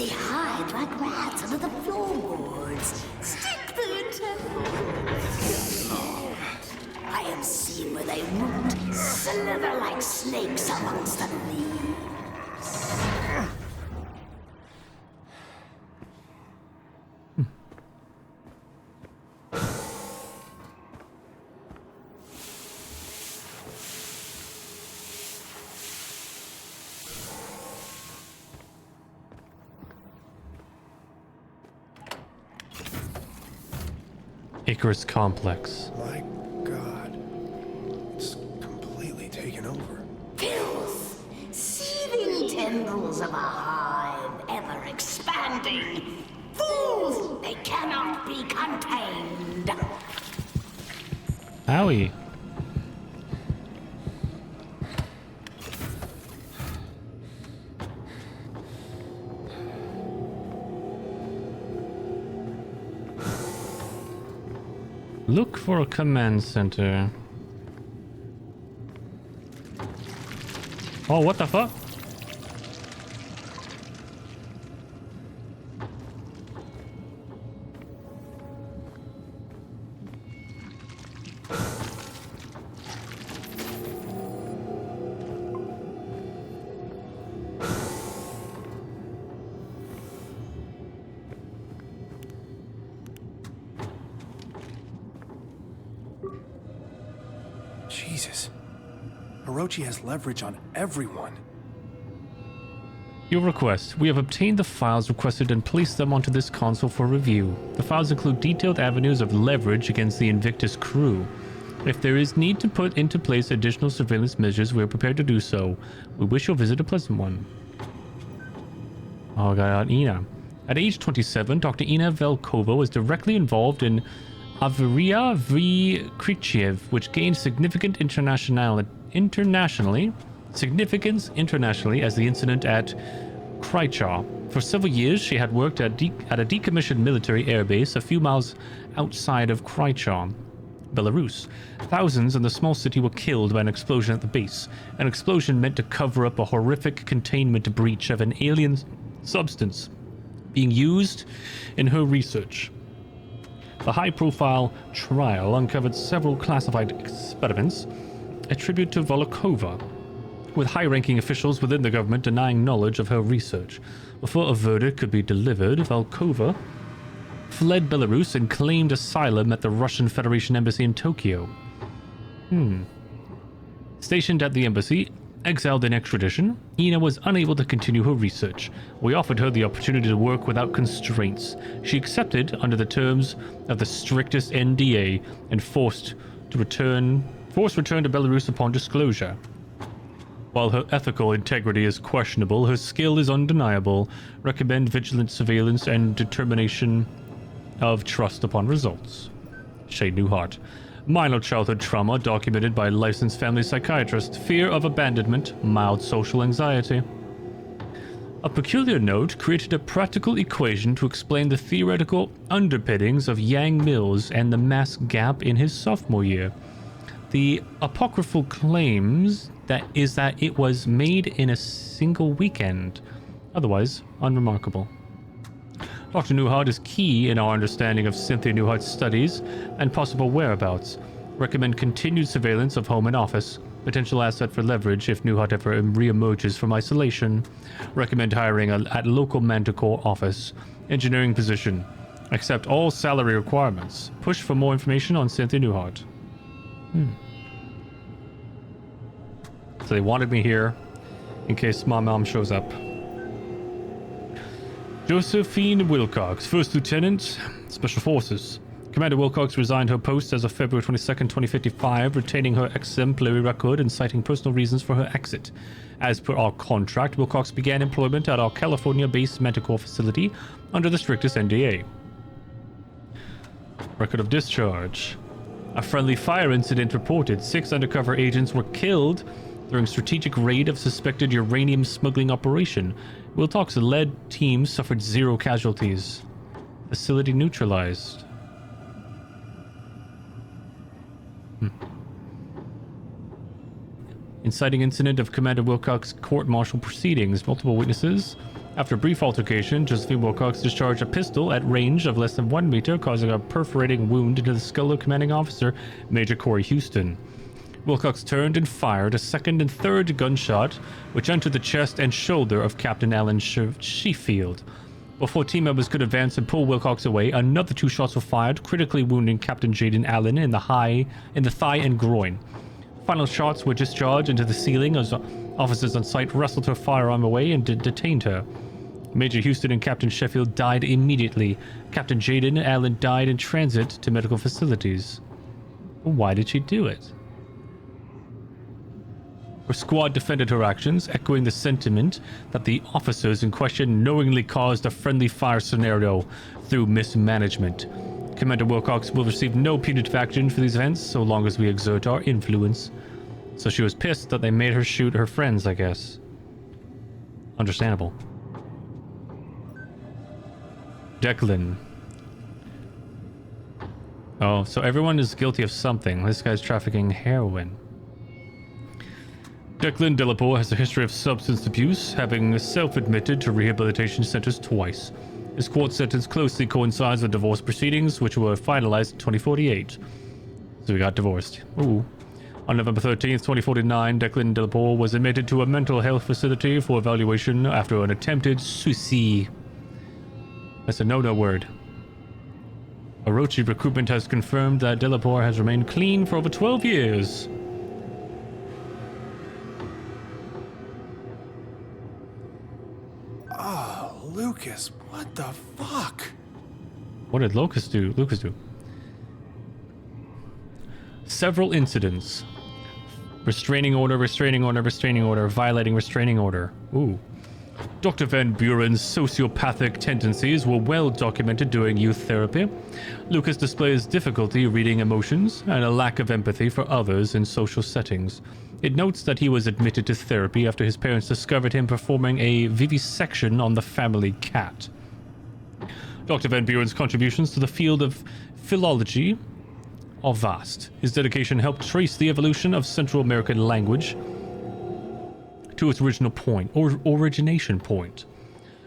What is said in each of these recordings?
They hide like rats under the floorboards. Stick their temples. I have seen where they root, slither like snakes amongst the leaves. Icarus Complex. My God. It's completely taken over. Filth, seething tendrils of a hive, ever expanding. Fools, they cannot be contained. Owie. Look for a command center. Oh, what the fuck? Jesus. Orochi has leverage on everyone. Your request. We have obtained the files requested and placed them onto this console for review. The files include detailed avenues of leverage against the Invictus crew. If there is need to put into place additional surveillance measures, we are prepared to do so. We wish your visit a pleasant one. Oh god, Ina. At age 27, Dr. Ina Velkova was directly involved in Averia v. Krichiev, which gained significance internationally as the incident at Krychaw. For several years, she had worked at a decommissioned military airbase a few miles outside of Krychaw, Belarus. Thousands in the small city were killed by an explosion at the base. An explosion meant to cover up a horrific containment breach of an alien substance being used in her research. The high-profile trial uncovered several classified experiments attributed to Volokova, with high-ranking officials within the government denying knowledge of her research. Before a verdict could be delivered, Volkova fled Belarus and claimed asylum at the Russian Federation Embassy in Tokyo. Stationed at the embassy, exiled in extradition, Ina was unable to continue her research. We offered her the opportunity to work without constraints. She accepted under the terms of the strictest NDA and forced return to Belarus upon disclosure. While her ethical integrity is questionable, her skill is undeniable. Recommend vigilant surveillance and determination of trust upon results. Shay Newhart. Minor childhood trauma documented by licensed family psychiatrist. Fear of abandonment. Mild social anxiety. A peculiar note created a practical equation to explain the theoretical underpinnings of Yang Mills and the mass gap in his sophomore year. The apocryphal claims that it was made in a single weekend. Otherwise, unremarkable. Dr. Newhart is key in our understanding of Cynthia Newhart's studies and possible whereabouts. Recommend continued surveillance of home and office. Potential asset for leverage if Newhart ever re-emerges from isolation. Recommend hiring at local Manticore office. Engineering position. Accept all salary requirements. Push for more information on Cynthia Newhart. So they wanted me here in case my mom shows up. Josephine Wilcox, First Lieutenant, Special Forces. Commander Wilcox resigned her post as of February 22nd, 2055, retaining her exemplary record and citing personal reasons for her exit. As per our contract, Wilcox began employment at our California-based Manticore facility under the strictest NDA. Record of discharge. A friendly fire incident reported. 6 undercover agents were killed during strategic raid of suspected uranium smuggling operation. Wilcox's led team suffered 0 casualties. Facility neutralized. Inciting incident of Commander Wilcox court-martial proceedings. Multiple witnesses After a brief altercation, Josephine Wilcox discharged a pistol at range of less than 1 meter, causing a perforating wound into the skull of commanding officer Major Corey Houston. Wilcox turned and fired a second and third gunshot, which entered the chest and shoulder of Captain Alan Sheffield. Before team members could advance and pull Wilcox away, another 2 shots were fired, critically wounding Captain Jaden Allen in the thigh and groin. Final shots were discharged into the ceiling as officers on site wrestled her firearm away and detained her. Major Houston and Captain Sheffield died immediately. Captain Jaden Allen died in transit to medical facilities. Why did she do it? Her squad defended her actions, echoing the sentiment that the officers in question knowingly caused a friendly fire scenario through mismanagement. Commander Wilcox will receive no punitive action for these events so long as we exert our influence. So she was pissed that they made her shoot her friends, I guess. Understandable. Declan. Oh, so everyone is guilty of something. This guy's trafficking heroin. Declan Delapour has a history of substance abuse, having self-admitted to rehabilitation centers twice. His court sentence closely coincides with divorce proceedings, which were finalized in 2048. So he got divorced. Ooh. On November 13th, 2049, Declan Delapour was admitted to a mental health facility for evaluation after an attempted suicide. That's a no-no word. Orochi recruitment has confirmed that Delapour has remained clean for over 12 years. Lucas, what the fuck? What did Lucas do? Several incidents. Restraining order, violating restraining order. Ooh. Dr. Van Buren's sociopathic tendencies were well documented during youth therapy. Lucas displays difficulty reading emotions and a lack of empathy for others in social settings. It notes that he was admitted to therapy after his parents discovered him performing a vivisection on the family cat. Dr. Van Buren's contributions to the field of philology are vast. His dedication helped trace the evolution of Central American language to its origination point.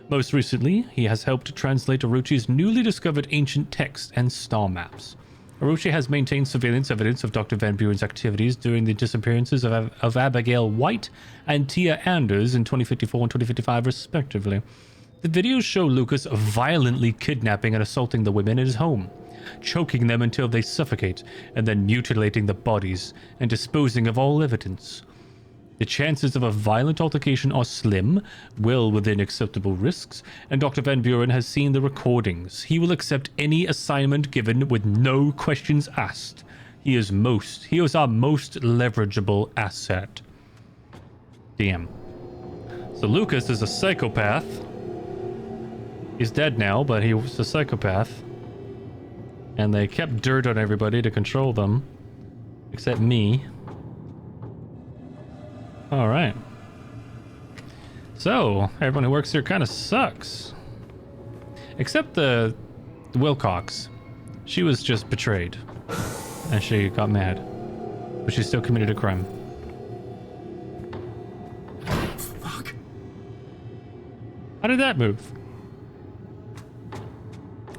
Most recently, he has helped translate Orochi's newly discovered ancient texts and star maps. Orochi has maintained surveillance evidence of Dr. Van Buren's activities during the disappearances of Abigail White and Tia Anders in 2054 and 2055 respectively. The videos show Lucas violently kidnapping and assaulting the women in his home, choking them until they suffocate, and then mutilating the bodies and disposing of all evidence. The chances of a violent altercation are slim, well within acceptable risks, and Dr. Van Buren has seen the recordings. He will accept any assignment given with no questions asked. He is our most leverageable asset. Damn. So Lucas is a psychopath. He's dead now, but he was a psychopath. And they kept dirt on everybody to control them. Except me. Alright. So, everyone who works here kind of sucks. Except the Wilcox. She was just betrayed. And she got mad. But she still committed a crime. Fuck. How did that move?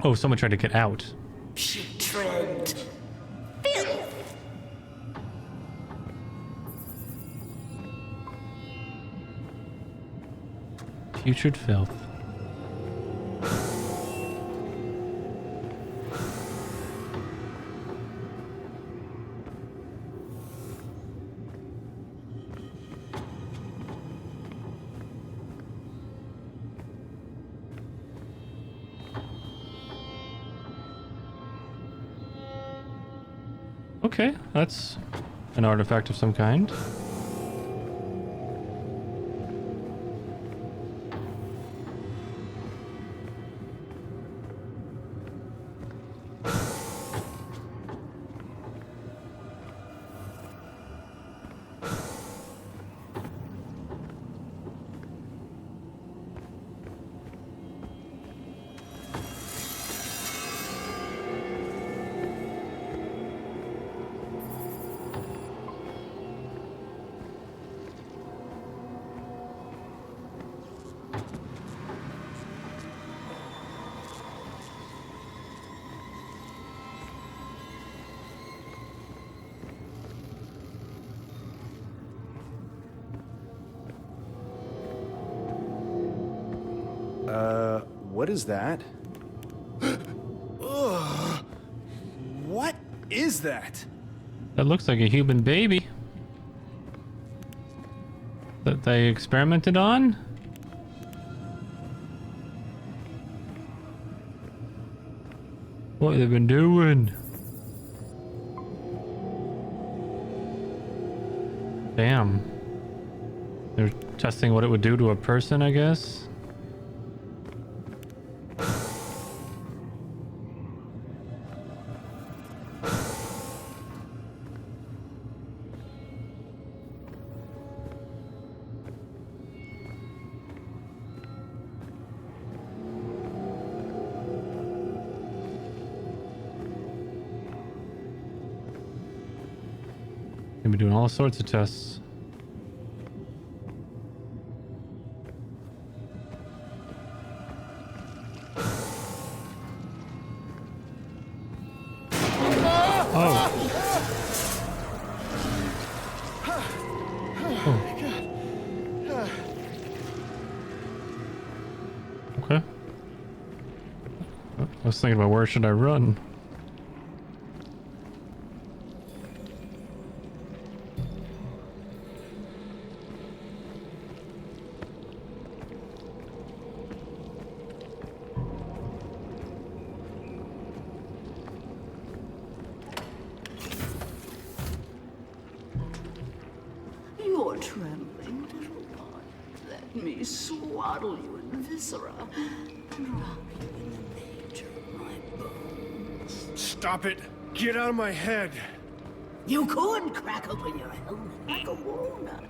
Oh, someone tried to get out. Putrid. Filth. Putrid filth. Okay, that's an artifact of some kind. What is that? Ugh. What is that? That looks like a human baby. That they experimented on? What have they been doing? Damn. They're testing what it would do to a person, I guess. They've been doing all sorts of tests. Okay. I was thinking about where should I run? You're trembling, little one. Let me swaddle you in viscera and wrap you in the nature of my bones. Stop it! Get out of my head! You could crack open your helmet like a walnut.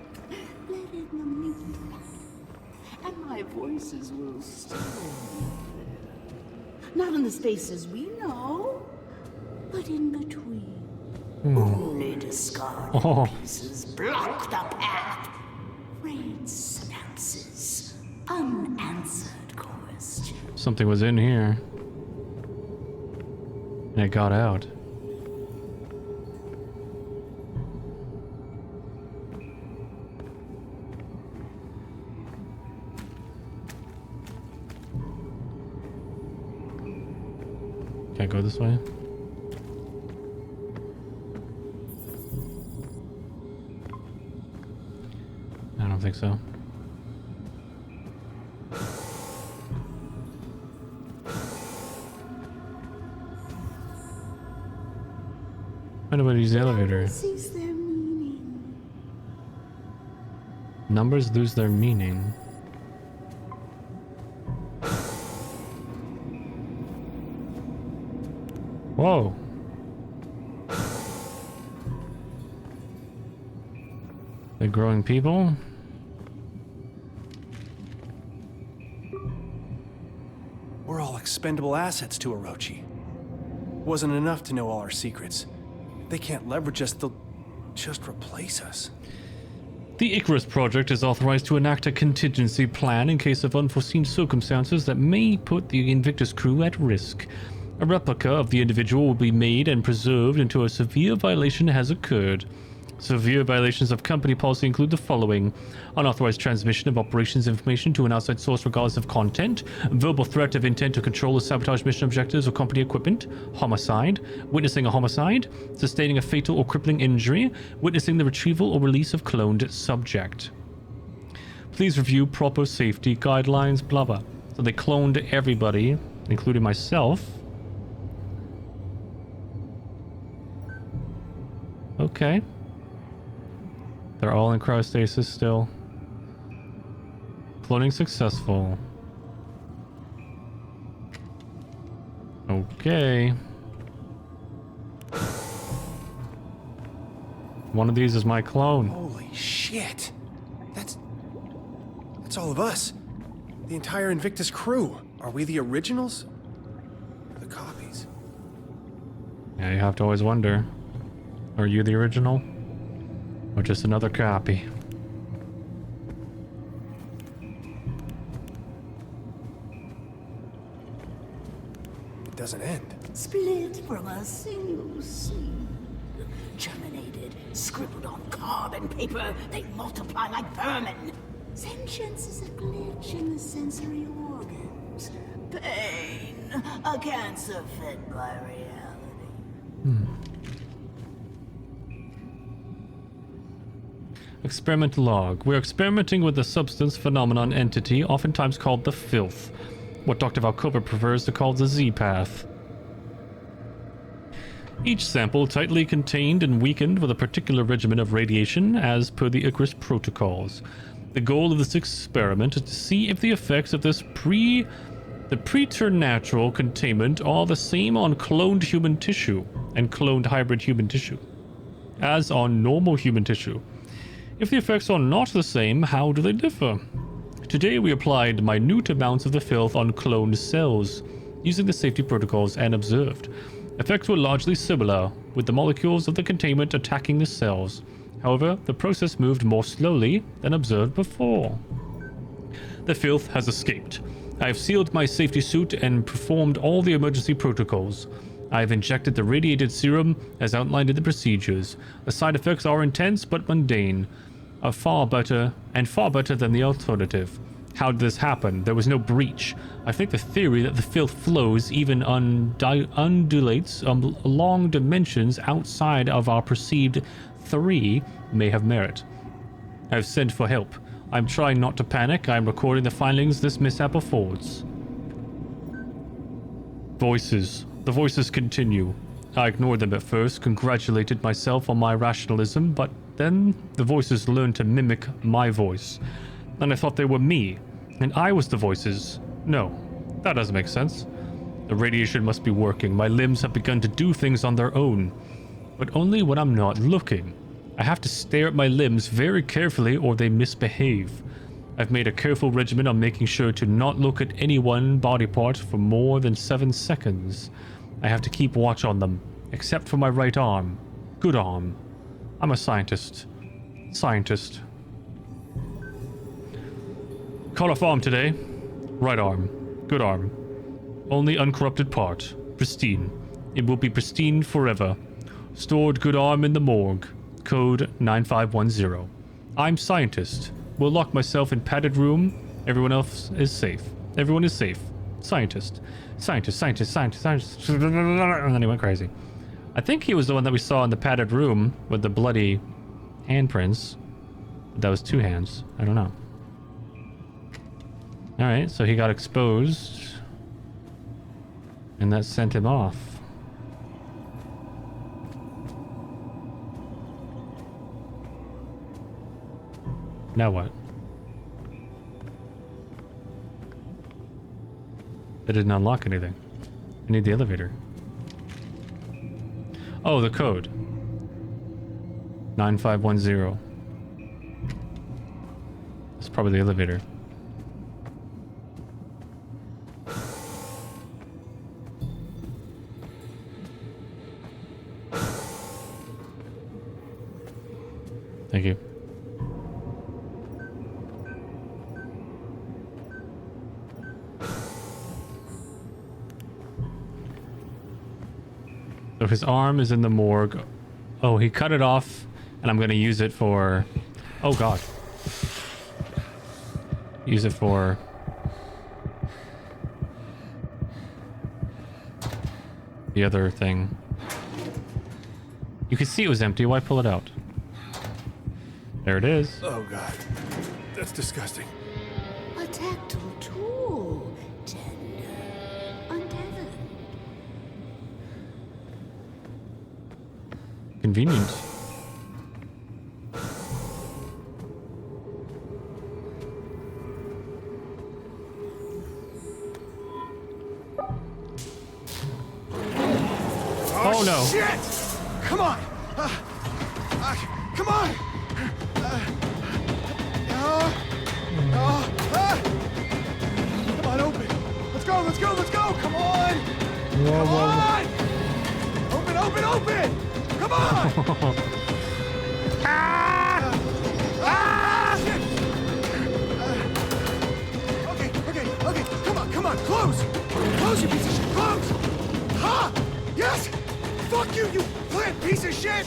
Let in the meat, and my voices will still be there. Not in the spaces we know, but in between. Only discarded pieces block the path. Rain synapses, unanswered questions. Something was in here. And it got out. Can't go this way. I don't think so. I wonder what use the elevator. Sees their meaning. Numbers lose their meaning. Whoa. The growing people. We're all expendable assets to Orochi. Wasn't enough to know all our secrets. They can't leverage us, they'll just replace us. The Icarus Project is authorized to enact a contingency plan in case of unforeseen circumstances that may put the Invictus crew at risk. A replica of the individual will be made and preserved until a severe violation has occurred. Severe violations of company policy include the following: unauthorized transmission of operations information to an outside source regardless of content, verbal threat of intent to control or sabotage mission objectives or company equipment, homicide, witnessing a homicide, sustaining a fatal or crippling injury, witnessing the retrieval or release of cloned subject. Please review proper safety guidelines, blah blah. So they cloned everybody, including myself. Okay. They're all in cryostasis still. Cloning successful. Okay. One of these is my clone. Holy shit! That's all of us. The entire Invictus crew. Are we the originals? Or the copies? Yeah, you have to always wonder. Are you the original? Or just another copy? It doesn't end. Split from a single seed. Germinated, scribbled on carbon paper, they multiply like vermin. Sentience is a glitch in the sensory organs. Pain, a cancer fed by reality. Experimental log. We're experimenting with a substance phenomenon entity, oftentimes called the filth. What Dr. Valkova prefers to call the Z-path. Each sample tightly contained and weakened with a particular regimen of radiation as per the Icarus protocols. The goal of this experiment is to see if the effects of this preternatural containment are the same on cloned human tissue and cloned hybrid human tissue as on normal human tissue. If the effects are not the same, how do they differ? Today we applied minute amounts of the filth on cloned cells, using the safety protocols, and observed. Effects were largely similar, with the molecules of the containment attacking the cells. However, the process moved more slowly than observed before. The filth has escaped. I have sealed my safety suit and performed all the emergency protocols. I have injected the radiated serum as outlined in the procedures. The side effects are intense but mundane, far better than the alternative. How did this happen? There was no breach. I think the theory that the filth flows, even undulates along dimensions outside of our perceived 3 may have merit. I have sent for help. I'm trying not to panic. I'm recording the findings this mishap affords. Voices. The voices continue. I ignored them at first, congratulated myself on my rationalism, but then the voices learned to mimic my voice. And I thought they were me, and I was the voices. No, that doesn't make sense. The radiation must be working. My limbs have begun to do things on their own, but only when I'm not looking. I have to stare at my limbs very carefully or they misbehave. I've made a careful regimen on making sure to not look at any one body part for more than 7 seconds. I have to keep watch on them, except for my right arm. Good arm. I'm a scientist. Scientist. Call off arm today. Right arm. Good arm. Only uncorrupted part. Pristine. It will be pristine forever. Stored good arm in the morgue. Code 9510. I'm scientist. Will lock myself in padded room. Everyone else is safe. Everyone is safe. Scientist. Scientist, scientist, scientist, scientist. And then he went crazy. I think he was the one that we saw in the padded room with the bloody handprints. That was 2 hands. I don't know. Alright, so he got exposed. And that sent him off. Now what? That didn't unlock anything. I need the elevator. Oh, the code. 9510. That's probably the elevator. Thank you. So his arm is in the morgue. Oh, he cut it off, and I'm gonna use it for... Oh god. Use it for... the other thing. You can see it was empty. Why pull it out? There it is. Oh god. That's disgusting. A tactile tool, tender, untethered. Convenient. Oh no. Shit! Come on! Come on! Come on, open! Let's go, let's go, let's go! Come on! Come on! Open, open, open! Come on! Shit! Okay, come on, close! Close, you piece of shit, close! Ha! Yes! Fuck you, you plant piece of shit!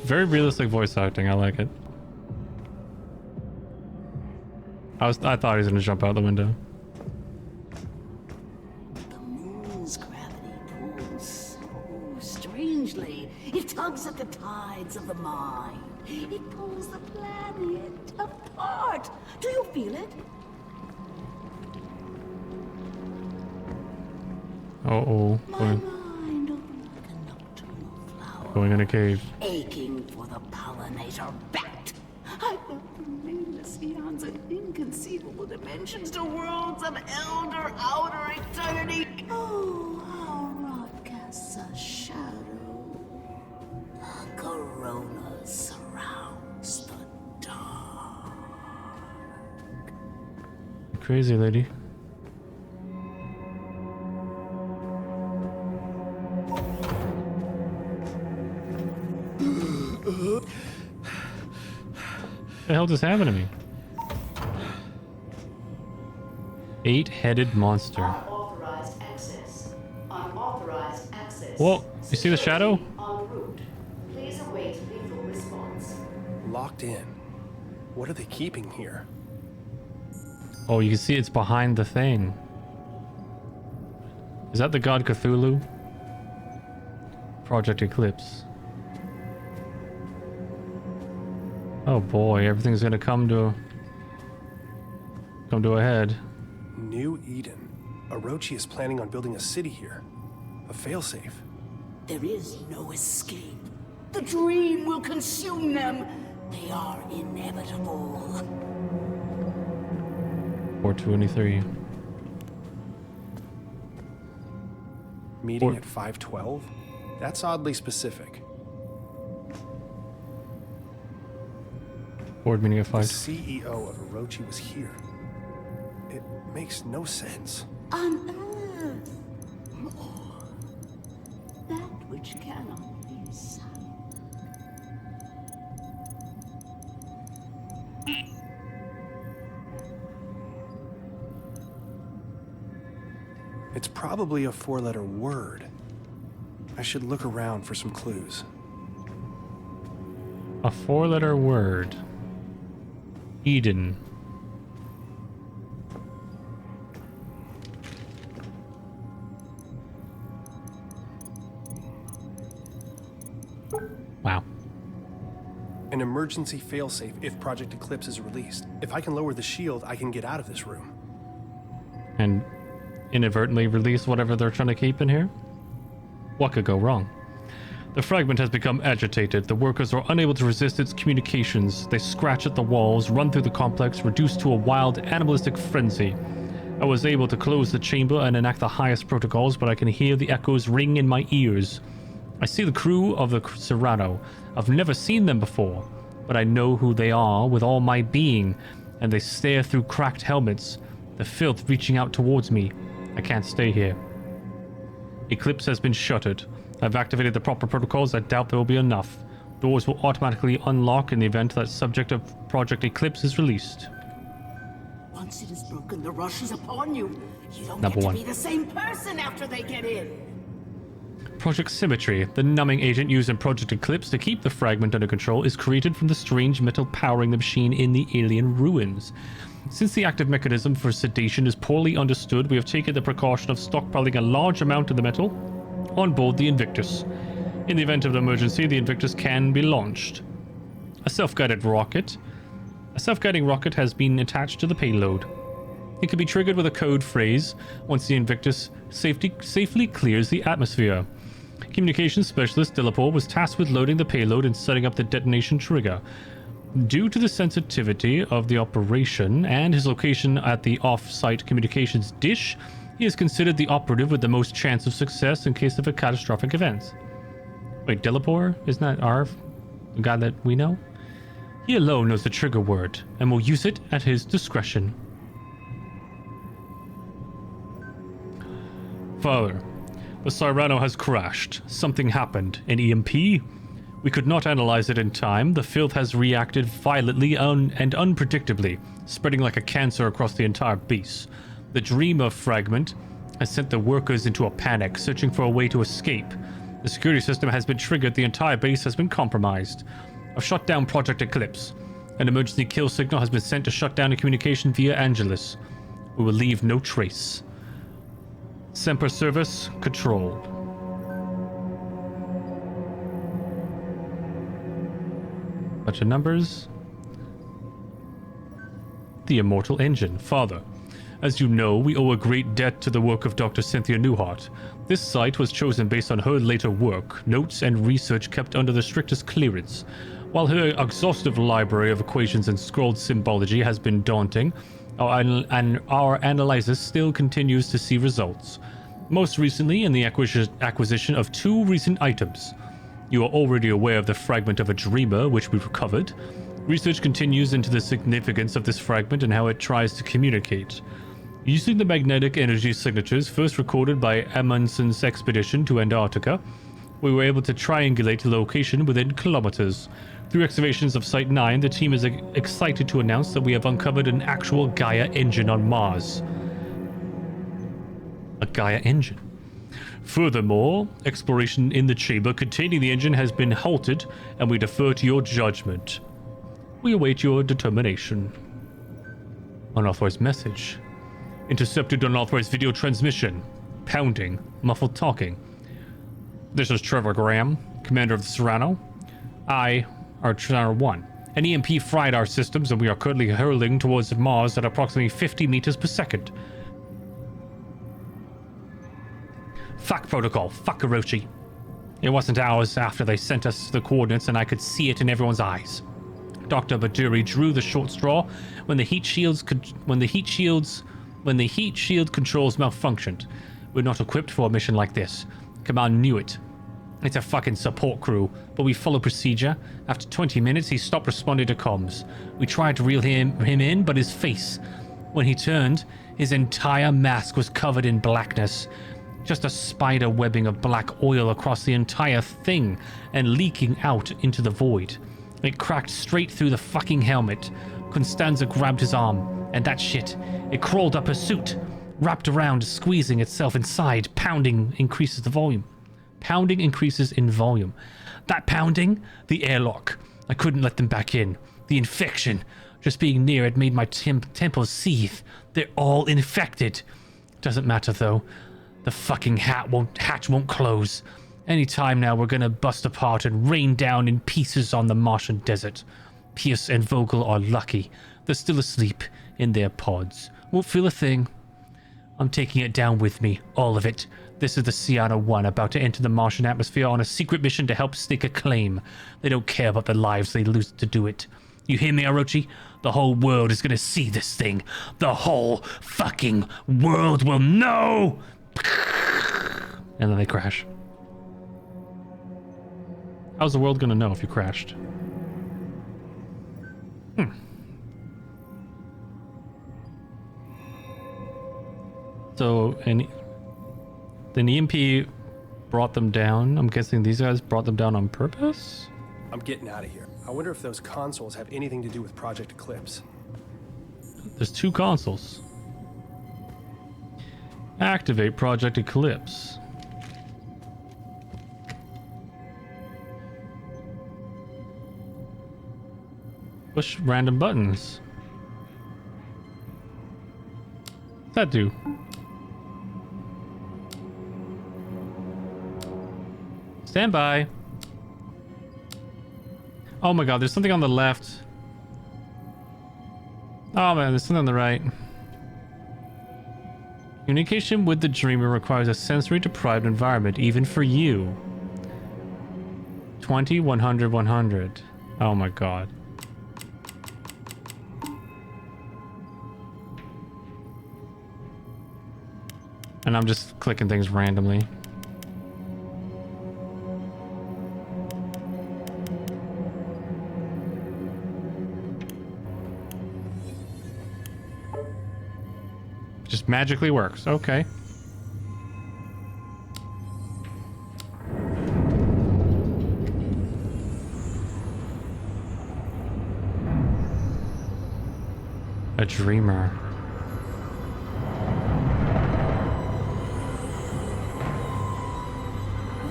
Very realistic voice acting. I like it. I thought he was gonna jump out the window. The moon's gravity pulls so strangely. It tugs at the tides of the mind. It pulls the planet apart. Do you feel it? Uh-oh. My mind opened like a nocturnal flower. Going in a cave. Aching for the pollinator bat. I felt nameless eons and inconceivable dimensions to worlds of elder outer eternity. Oh, how rot casts a shadow. A corona surrounds the dark. Crazy lady. What the hell just happened to me? 8-headed monster. Unauthorized access. Unauthorized access. Whoa, you see the shadow? En route. Please await lethal response. Locked in. What are they keeping here? Oh, you can see it's behind the thing. Is that the god Cthulhu? Project Eclipse. Oh boy, everything's gonna come to a head. New Eden. Orochi is planning on building a city here. A failsafe. There is no escape. The dream will consume them. They are inevitable. 423. Meeting at 512? That's oddly specific. Board meeting at The 5. CEO of Orochi was here. It makes no sense. Unearth more. That which cannot be sound. It's probably a 4-letter word. I should look around for some clues. A 4-letter word. Eden. Wow. An emergency failsafe if Project Eclipse is released. If I can lower the shield, I can get out of this room. And inadvertently release whatever they're trying to keep in here? What could go wrong? The fragment has become agitated. The workers are unable to resist its communications. They scratch at the walls, run through the complex, reduced to a wild, animalistic frenzy. I was able to close the chamber and enact the highest protocols, but I can hear the echoes ring in my ears. I see the crew of the Serrano. I've never seen them before, but I know who they are with all my being, and they stare through cracked helmets, the filth reaching out towards me. I can't stay here. Eclipse has been shuttered. I've activated the proper protocols. I doubt there will be enough. Doors will automatically unlock in the event that subject of Project Eclipse is released. Once it is broken, the rush is upon you. You don't Number get to one. be the same person after they get in. Project Symmetry, the numbing agent used in Project Eclipse to keep the fragment under control, is created from the strange metal powering the machine in the alien ruins. Since the active mechanism for sedation is poorly understood, we have taken the precaution of stockpiling a large amount of the metal on board the Invictus. In the event of an emergency, the Invictus can be launched. A self-guiding rocket has been attached to the payload. It can be triggered with a code phrase once the Invictus safely clears the atmosphere. Communications specialist Dillapore was tasked with loading the payload and setting up the detonation trigger. Due to the sensitivity of the operation and his location at the off-site communications dish, he is considered the operative with the most chance of success in case of a catastrophic event. Wait, Dillapore? Isn't that the guy that we know? He alone knows the trigger word and will use it at his discretion. Father, the Cyrano has crashed. Something happened. An EMP? We could not analyze it in time. The filth has reacted violently and unpredictably, spreading like a cancer across the entire base. The Dreamer fragment has sent the workers into a panic, searching for a way to escape. The security system has been triggered. The entire base has been compromised. I've shut down Project Eclipse. An emergency kill signal has been sent to shut down the communication via Angelus. We will leave no trace. Semper Service Control. Bunch of numbers. The Immortal Engine. Father, as you know, we owe a great debt to the work of Dr. Cynthia Newhart. This site was chosen based on her later work, notes and research kept under the strictest clearance. While her exhaustive library of equations and scrolled symbology has been daunting, our analysis still continues to see results. Most recently in the acquisition of 2 recent items. You are already aware of the fragment of a dreamer, which we recovered. Research continues into the significance of this fragment and how it tries to communicate. Using the magnetic energy signatures first recorded by Amundsen's expedition to Antarctica, we were able to triangulate the location within kilometers. Through excavations of Site 9, the team is excited to announce that we have uncovered an actual Gaia engine on Mars. A Gaia engine. Furthermore, exploration in the chamber containing the engine has been halted, and we defer to your judgment. We await your determination. Unauthorized message. Intercepted unauthorized video transmission. Pounding. Muffled talking. This is Trevor Graham, commander of the Serrano. I are Serrano 1. An EMP fried our systems, and we are currently hurling towards Mars at approximately 50 meters per second. Fuck protocol. Fuck Orochi. It wasn't hours after they sent us the coordinates, and I could see it in everyone's eyes. Dr. Baduri drew the short straw when the heat shield controls malfunctioned. We're not equipped for a mission like this. Command knew it. It's a fucking support crew, but we follow procedure. After 20 minutes, he stopped responding to comms. We tried to reel him in, but his face. When he turned, his entire mask was covered in blackness. Just a spider webbing of black oil across the entire thing and leaking out into the void. It cracked straight through the fucking helmet. Constanza grabbed his arm, and that shit, it crawled up her suit, wrapped around, squeezing itself inside. Pounding increases the volume. Pounding increases in volume. That pounding, the airlock. I couldn't let them back in. The infection. Just being near it made my temples seethe. They're all infected. Doesn't matter though. The fucking hatch won't close. Any time now we're gonna bust apart and rain down in pieces on the Martian desert. Pierce and Vogel are lucky. They're still asleep in their pods. Won't feel a thing. I'm taking it down with me. All of it. This is the Sienna 1 about to enter the Martian atmosphere on a secret mission to help stake a claim. They don't care about the lives they lose to do it. You hear me, Orochi? The whole world is gonna see this thing. The whole fucking world will know! And then they crash. How's the world gonna know if you crashed? So, the EMP brought them down. I'm guessing these guys brought them down on purpose? I'm getting out of here. I wonder if those consoles have anything to do with Project Eclipse. There's 2 consoles. Activate Project Eclipse. Push random buttons. What's that do? Stand by. Oh my god, there's something on the left. Oh man, there's something on the right. Communication with the dreamer requires a sensory deprived environment, even for you. 20, 100, 100. Oh my god. And I'm just clicking things randomly. Just magically works. Okay. A dreamer.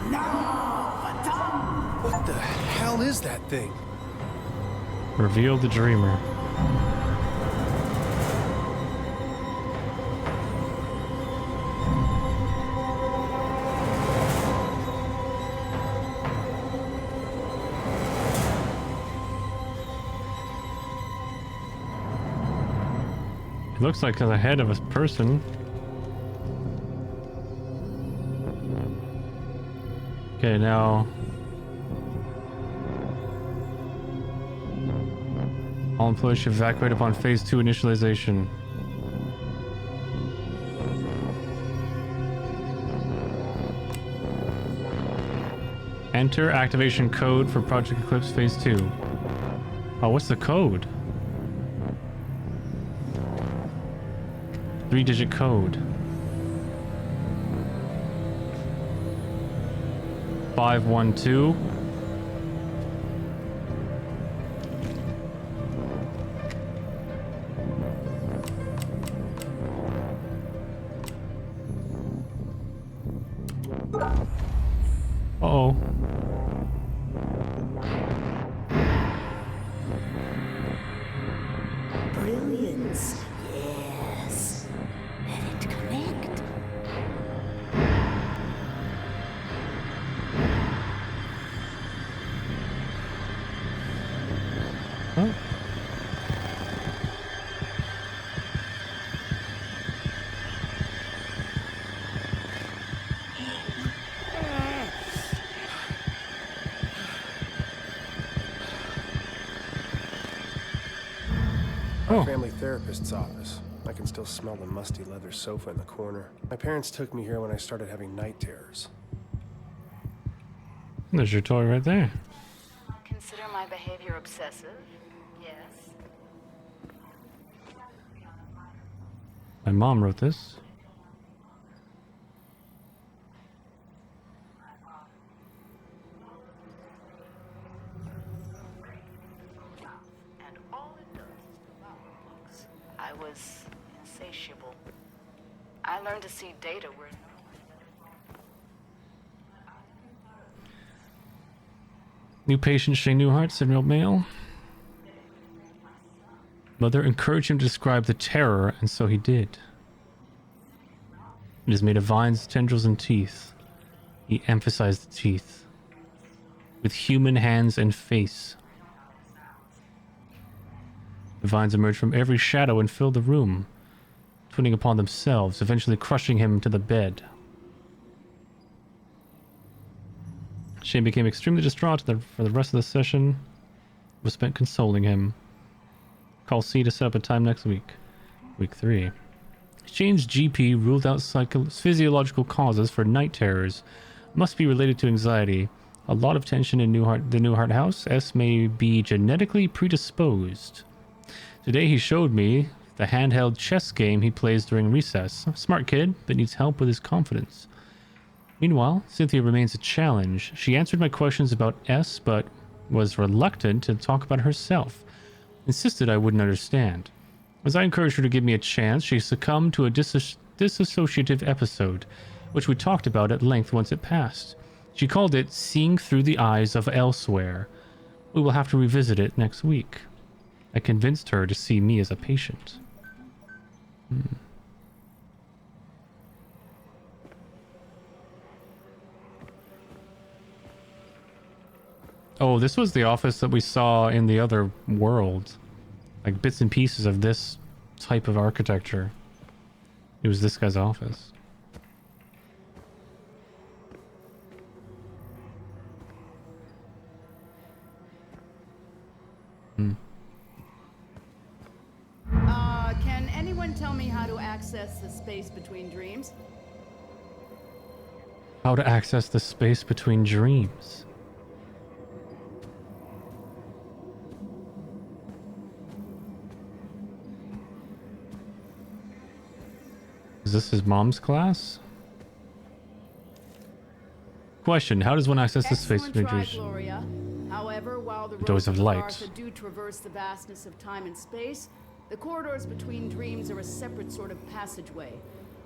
No! is that thing? Reveal the dreamer. It looks like the head of a person. Okay, now all employees should evacuate upon phase 2 initialization. Enter activation code for Project Eclipse phase 2. Oh, what's the code? 3-digit code. 512. Uh-oh. Brilliance. Yes. Let it connect. Oh. Our family therapist's office. I can still smell the musty leather sofa in the corner. My parents took me here when I started having night terrors. There's your toy right there. Consider my behavior obsessive? Yes. My mom wrote this. And all it does is devour books. I was insatiable. I learned to see data where no New patient Shane Newhart, 7-year-old male. Mother encouraged him to describe the terror, and so he did. It is made of vines, tendrils, and teeth. He emphasized the teeth. With human hands and face. The vines emerged from every shadow and filled the room, twining upon themselves, eventually crushing him to the bed. Shane became extremely distraught for the rest of the session. Was spent consoling him. Call C to set up a time next week. Week 3. Shane's GP ruled out physiological causes for night terrors. Must be related to anxiety. A lot of tension in the Newhart house. S may be genetically predisposed. Today he showed me the handheld chess game he plays during recess. Smart kid, but needs help with his confidence. Meanwhile, Cynthia remains a challenge. She answered my questions about S, but was reluctant to talk about herself. Insisted I wouldn't understand. As I encouraged her to give me a chance, she succumbed to a disassociative episode, which we talked about at length once it passed. She called it Seeing Through the Eyes of Elsewhere. We will have to revisit it next week. I convinced her to see me as a patient. Oh, this was the office that we saw in the other world. Like bits and pieces of this type of architecture. It was this guy's office. Can anyone tell me how to access the space between dreams? How to access the space between dreams. Is this his mom's class? Question: how does one access the space Excellent between try, dreams? Gloria. However, while the Doors roads of of light. Artha do traverse the vastness of time and space, the corridors between dreams are a separate sort of passageway,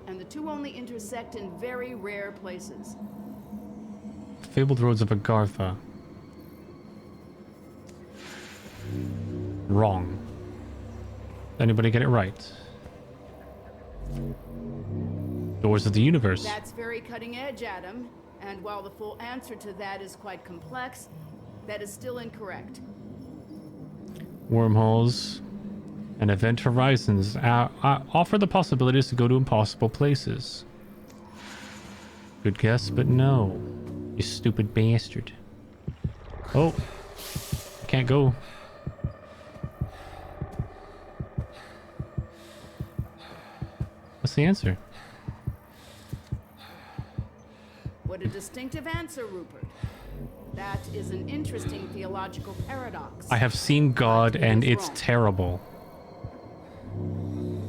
and the two only intersect in very rare places. Fabled roads of Agartha. wrong. Anybody get it right? Doors of the universe. That's very cutting edge, Adam. And while the full answer to that is quite complex, that is still incorrect. Wormholes and event horizons offer the possibilities to go to impossible places. Good guess, but no. You stupid bastard. Oh. Can't go. What's the answer? What a distinctive answer, Rupert. That is an interesting theological paradox. I have seen God and it's terrible.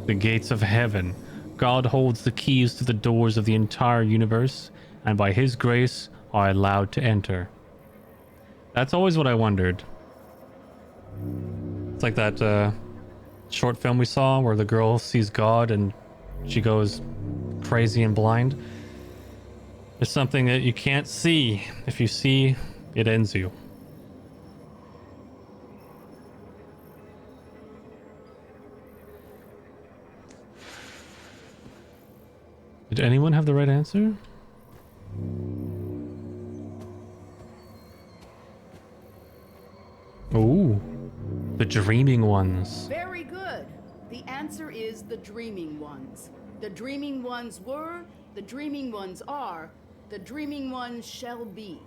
The gates of heaven. God holds the keys to the doors of the entire universe, and by his grace are allowed to enter. That's always what I wondered. It's like that short film we saw where the girl sees God and she goes crazy and blind. There's something that you can't see. If you see, it ends you. Did anyone have the right answer? Oh, the dreaming ones. Very good. The answer is the dreaming ones. The dreaming ones were, the dreaming ones are, the dreaming ones shall be.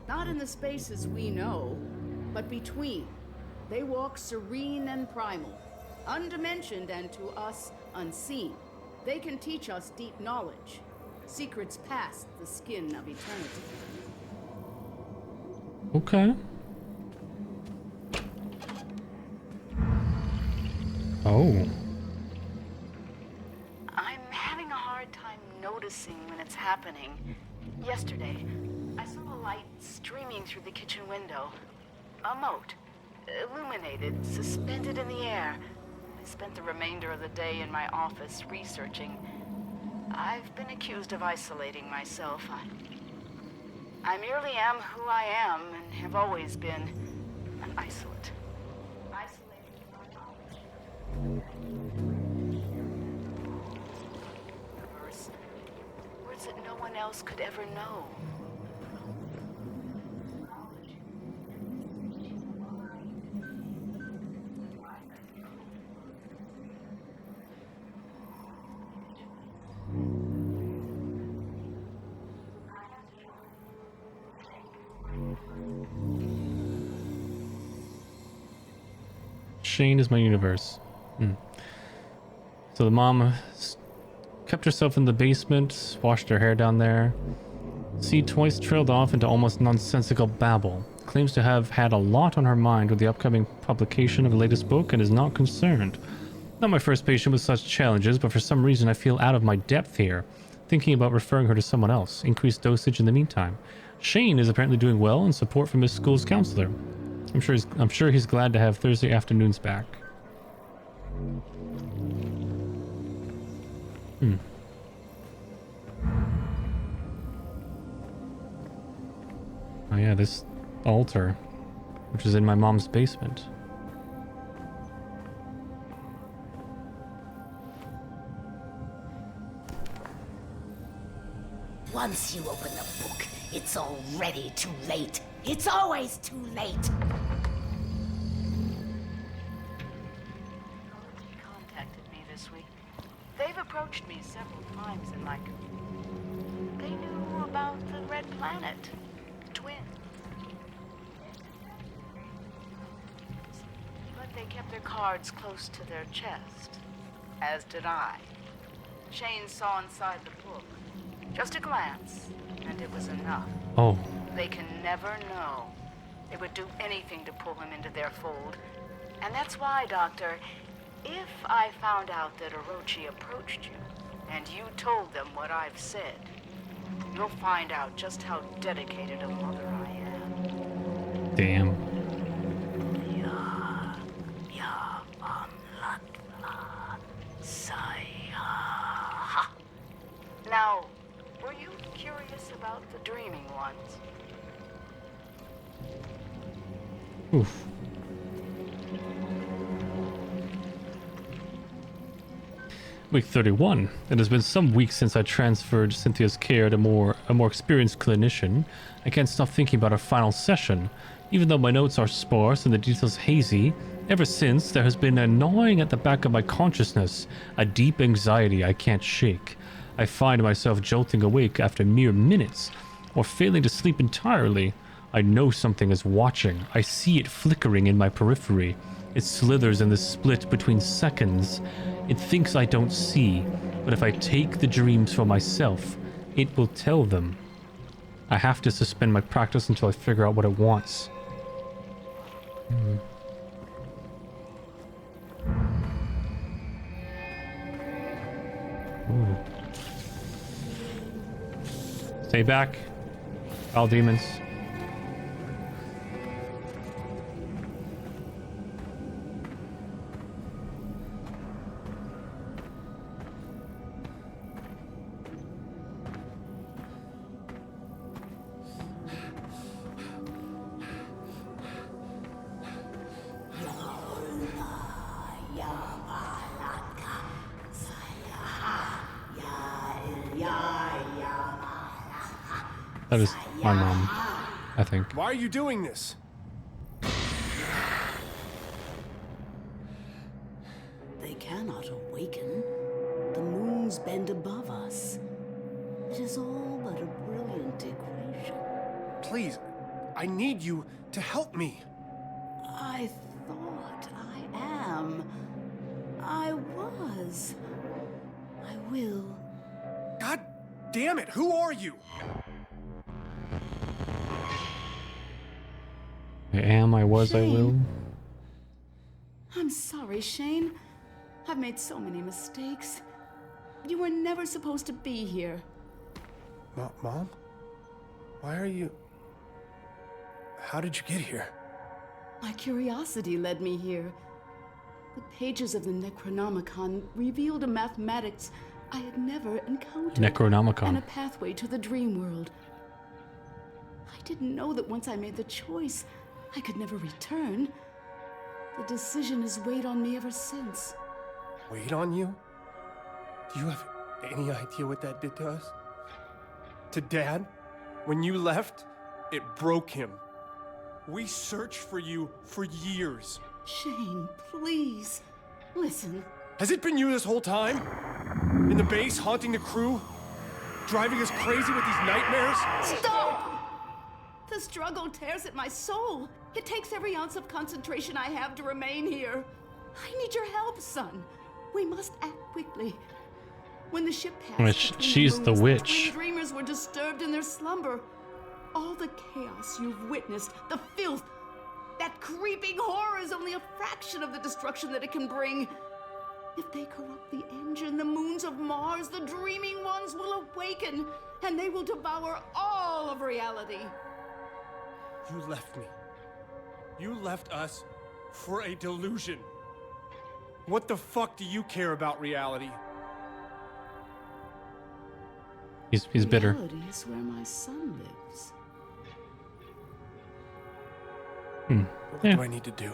Not in the spaces we know, but between. They walk serene and primal, undimensioned and to us unseen. They can teach us deep knowledge, secrets past the skin of eternity. Okay. Oh. I'm having a hard time noticing when it's happening. Yesterday, I saw a light streaming through the kitchen window. A mote, illuminated, suspended in the air. I spent the remainder of the day in my office researching. I've been accused of isolating myself. I merely am who I am and have always been an isolate. Isolated from my knowledge. Words that no one else could ever know. Shane is my universe. So the mom kept herself in the basement, washed her hair down there. C twice trailed off into almost nonsensical babble. Claims to have had a lot on her mind with the upcoming publication of the latest book and is not concerned. Not my first patient with such challenges, but for some reason I feel out of my depth here. Thinking about referring her to someone else. Increased dosage in the meantime. Shane is apparently doing well and support from his school's counselor. I'm sure he's glad to have Thursday afternoons back. Oh yeah, this altar, which is in my mom's basement. Once you open the book, it's already too late. It's always too late. Contacted me this week. They've approached me several times and they knew about the Red Planet. Twin. But they kept their cards close to their chest. As did I. Shane saw inside the book. Just a glance, and it was enough. Oh. They can never know. They would do anything to pull him into their fold. And that's why, Doctor, if I found out that Orochi approached you, and you told them what I've said, you'll find out just how dedicated a mother I am. Damn. Now, were you curious about the dreaming ones? Oof. Week 31. It has been some weeks since I transferred Cynthia's care to a more experienced clinician. I can't stop thinking about our final session. Even though my notes are sparse and the details hazy, ever since there has been a gnawing at the back of my consciousness, a deep anxiety I can't shake. I find myself jolting awake after mere minutes, or failing to sleep entirely. I know something is watching. I see it flickering in my periphery. It slithers in the split between seconds. It thinks I don't see, but if I take the dreams for myself, it will tell them. I have to suspend my practice until I figure out what it wants. Ooh. Stay back, all demons. That is my mom, I think. Why are you doing this? They cannot awaken. The moons bend above us. It is all but a brilliant equation. Please, I need you to help me. I thought I am. I was. I will. God damn it, who are you? I am, I was, I will. I'm sorry, Shane. I've made so many mistakes. You were never supposed to be here. Mom? Why are you... How did you get here? My curiosity led me here. The pages of the Necronomicon revealed a mathematics I had never encountered. Necronomicon. And a pathway to the dream world. I didn't know that once I made the choice, I could never return. The decision has weighed on me ever since. Weighed on you? Do you have any idea what that did to us? To Dad? When you left, it broke him. We searched for you for years. Shane, please, listen. Has it been you this whole time? In the base, haunting the crew? Driving us crazy with these nightmares? Stop! The struggle tears at my soul. It takes every ounce of concentration I have to remain here. I need your help, son. We must act quickly. When the ship passed between she's the moons, witch. twin dreamers were disturbed in their slumber. All the chaos you've witnessed, the filth, that creeping horror is only a fraction of the destruction that it can bring. If they corrupt the engine, the moons of Mars, the dreaming ones will awaken, and they will devour all of reality. You left me. You left us for a delusion. What the fuck do you care about reality? He's bitter. Reality is where my son lives. What Yeah. do I need to do?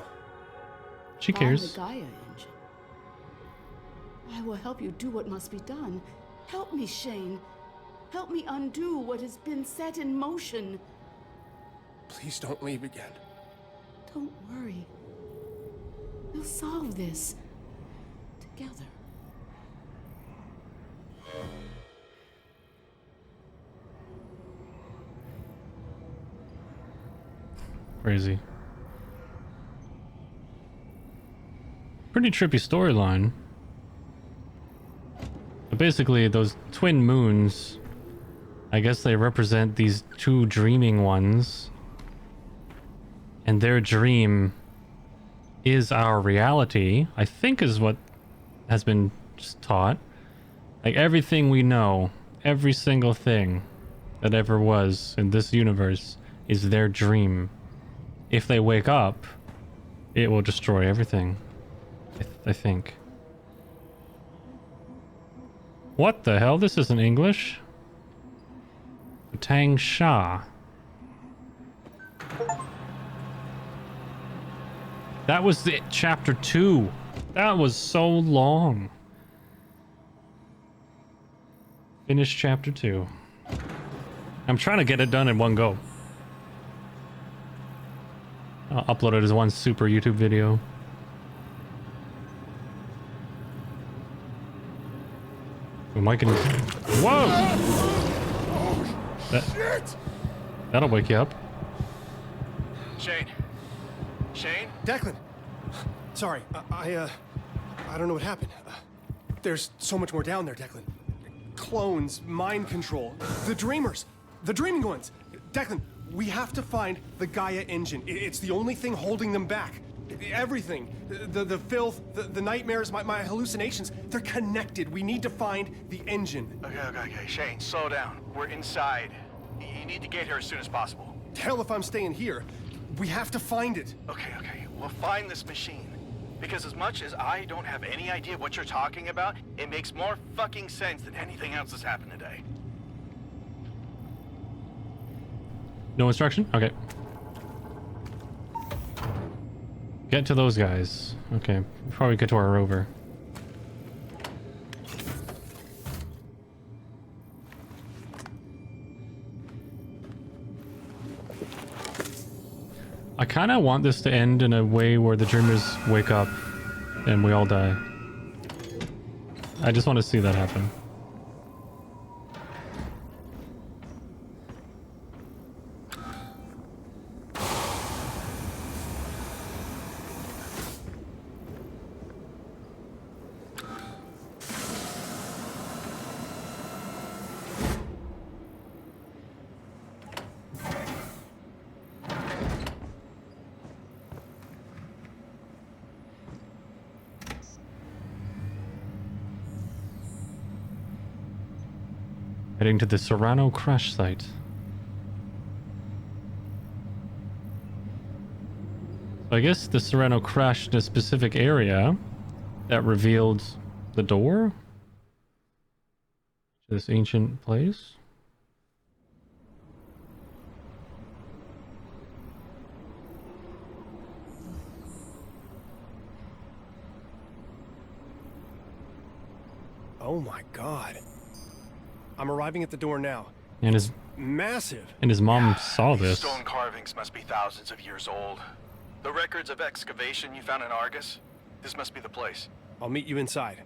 She Find cares. the Gaia engine. I will help you do what must be done. Help me, Shane. Help me undo what has been set in motion. Please don't leave again. Don't worry. We'll solve this together. Crazy. Pretty trippy storyline. But basically, those twin moons, I guess they represent these two dreaming ones. And their dream is our reality, I think is what has been just taught. Like everything we know, every single thing that ever was in this universe is their dream. If they wake up, it will destroy everything. I think. What the hell? This isn't English. Tang Sha. That was the chapter 2. That was so long. Finish chapter 2. I'm trying to get it done in one go. I'll upload it as one super YouTube video. Am I gonna... Whoa! That'll wake you up. Shane. Shane? Declan. Sorry, I don't know what happened. There's so much more down there, Declan. Clones, mind control, the dreamers, the dreaming ones. Declan, we have to find the Gaia engine. It's the only thing holding them back. Everything, the filth, the nightmares, my hallucinations, they're connected. We need to find the engine. Okay. Shane, slow down. We're inside. You need to get here as soon as possible. Hell if I'm staying here. We have to find it. Okay. We'll find this machine. Because as much as I don't have any idea what you're talking about, it makes more fucking sense than anything else that's happened today. No instruction? Okay. Get to those guys. Okay, before we get to our rover. I kind of want this to end in a way where the dreamers wake up and we all die. I just want to see that happen. Heading to the Serrano crash site. So I guess the Serrano crashed in a specific area that revealed the door to this ancient place. Oh my God. I'm arriving at the door now. And his Massive. mom saw These this. stone carvings must be thousands of years old. The records of excavation you found in Argus, this must be the place. I'll meet you inside.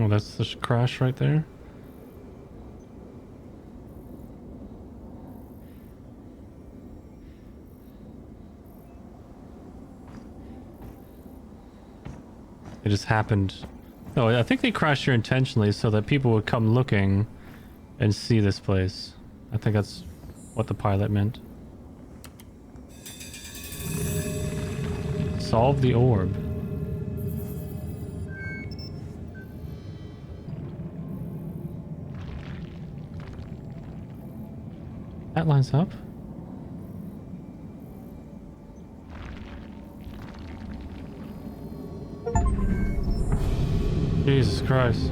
Oh, that's the crash right there. It just happened. No, I think they crashed here intentionally so that people would come looking and see this place. I think that's what the pilot meant. Solve the orb. That lines up. Jesus Christ.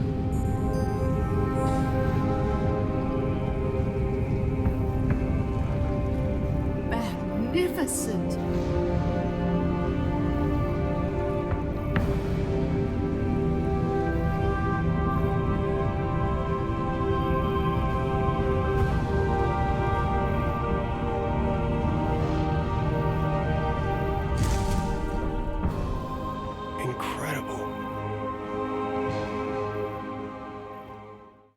Magnificent.